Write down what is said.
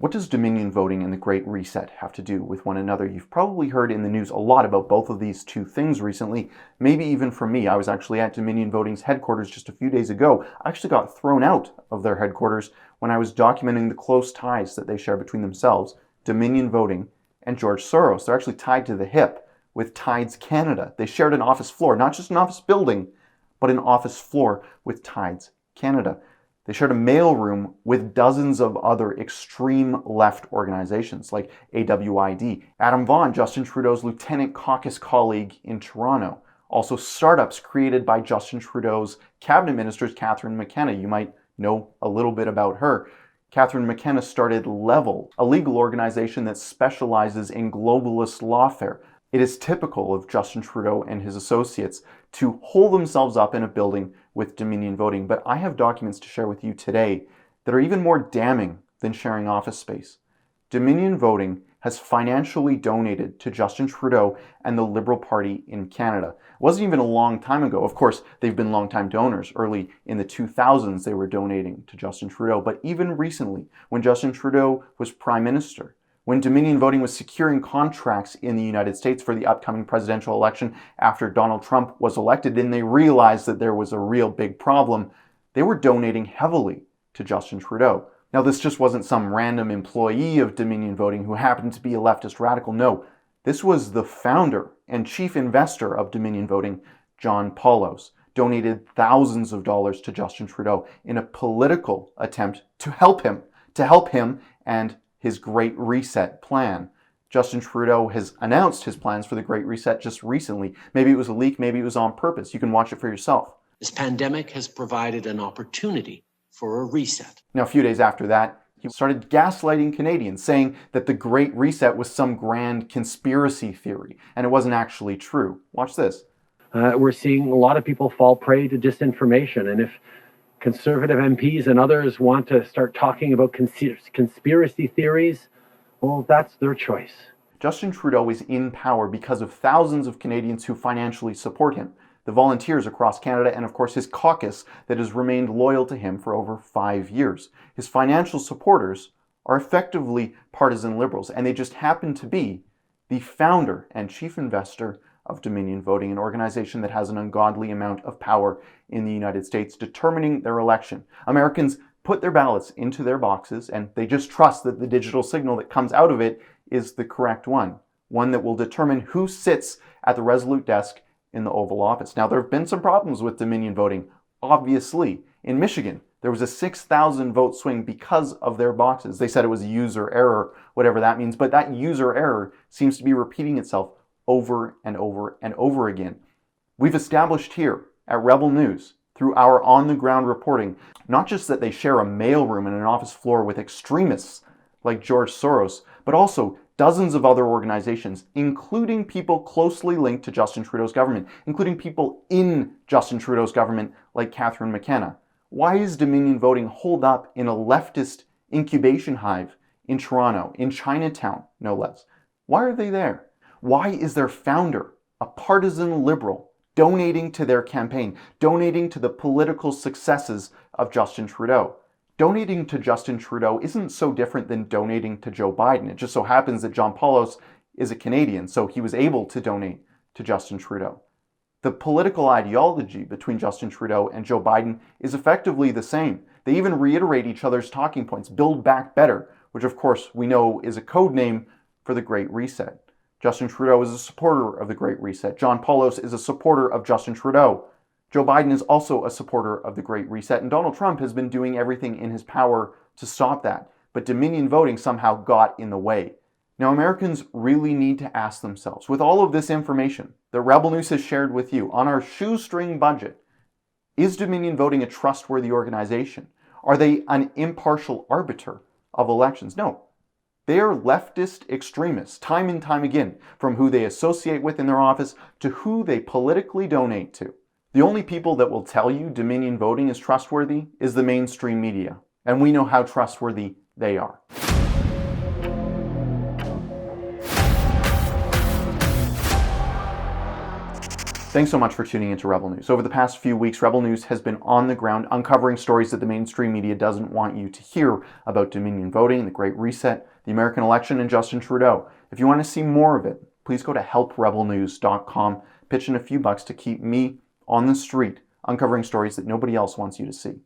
What does Dominion voting and the Great Reset have to do with one another? You've probably heard in the news a lot about both of these two things recently, maybe even from me. I was actually at Dominion Voting's headquarters just a few days ago. I actually got thrown out of their headquarters when I was documenting the close ties that they share between themselves, Dominion Voting and George Soros. They're actually tied to the hip with Tides Canada. They shared an office floor, not just an office building, but an office floor with Tides Canada. They shared a mailroom with dozens of other extreme left organizations like AWID. Adam Vaughan, Justin Trudeau's Lieutenant Caucus colleague in Toronto. Also startups created by Justin Trudeau's cabinet ministers, Catherine McKenna. You might know a little bit about her. Catherine McKenna started Level, a legal organization that specializes in globalist lawfare. It is typical of Justin Trudeau and his associates to hole themselves up in a building with Dominion Voting, but I have documents to share with you today that are even more damning than sharing office space. Dominion Voting has financially donated to Justin Trudeau and the Liberal Party in Canada. It wasn't even a long time ago. Of course, they've been longtime donors. Early in the 2000s, they were donating to Justin Trudeau, but even recently, when Justin Trudeau was Prime Minister, when Dominion Voting was securing contracts in the United States for the upcoming presidential election after Donald Trump was elected and they realized that there was a real big problem, they were donating heavily to Justin Trudeau. Now, this just wasn't some random employee of Dominion Voting who happened to be a leftist radical. No, this was the founder and chief investor of Dominion Voting, John Paulos, donated thousands of dollars to Justin Trudeau in a political attempt to help him and his Great Reset plan. Justin Trudeau has announced his plans for the Great Reset just recently. Maybe it was a leak, maybe it was on purpose. You can watch it for yourself. This pandemic has provided an opportunity for a reset. Now, a few days after that, he started gaslighting Canadians, saying that the Great Reset was some grand conspiracy theory, and it wasn't actually true. Watch this. We're seeing a lot of people fall prey to disinformation, and if Conservative MPs and others want to start talking about conspiracy theories, well, that's their choice. Justin Trudeau is in power because of thousands of Canadians who financially support him, the volunteers across Canada, and of course his caucus that has remained loyal to him for over 5 years. His financial supporters are effectively partisan Liberals, and they just happen to be the founder and chief investor of Dominion Voting, an organization that has an ungodly amount of power in the United States, determining their election. Americans put their ballots into their boxes, and they just trust that the digital signal that comes out of it is the correct one that will determine who sits at the Resolute desk in the Oval Office. Now, there have been some problems with Dominion Voting, obviously. In Michigan, there was a 6,000 vote swing because of their boxes. They said it was a user error, whatever that means, but that user error seems to be repeating itself over and over and over again. We've established here at Rebel News, through our on-the-ground reporting, not just that they share a mailroom and an office floor with extremists like George Soros, but also dozens of other organizations, including people closely linked to Justin Trudeau's government, including people in Justin Trudeau's government like Catherine McKenna. Why is Dominion Voting holed up in a leftist incubation hive in Toronto, in Chinatown, no less? Why are they there? Why is their founder, a partisan Liberal, donating to their campaign, donating to the political successes of Justin Trudeau? Donating to Justin Trudeau isn't so different than donating to Joe Biden. It just so happens that John Paulos is a Canadian, so he was able to donate to Justin Trudeau. The political ideology between Justin Trudeau and Joe Biden is effectively the same. They even reiterate each other's talking points, Build Back Better, which of course we know is a code name for the Great Reset. Justin Trudeau is a supporter of the Great Reset. John Paulos is a supporter of Justin Trudeau. Joe Biden is also a supporter of the Great Reset, and Donald Trump has been doing everything in his power to stop that. But Dominion Voting somehow got in the way. Now, Americans really need to ask themselves, with all of this information that Rebel News has shared with you on our shoestring budget, is Dominion Voting a trustworthy organization? Are they an impartial arbiter of elections? No. They are leftist extremists, time and time again, from who they associate with in their office to who they politically donate to. The only people that will tell you Dominion Voting is trustworthy is the mainstream media, and we know how trustworthy they are. Thanks so much for tuning into Rebel News. Over the past few weeks, Rebel News has been on the ground uncovering stories that the mainstream media doesn't want you to hear about Dominion voting, the Great Reset, the American election, and Justin Trudeau. If you want to see more of it, please go to helprebelnews.com, pitch in a few bucks to keep me on the street uncovering stories that nobody else wants you to see.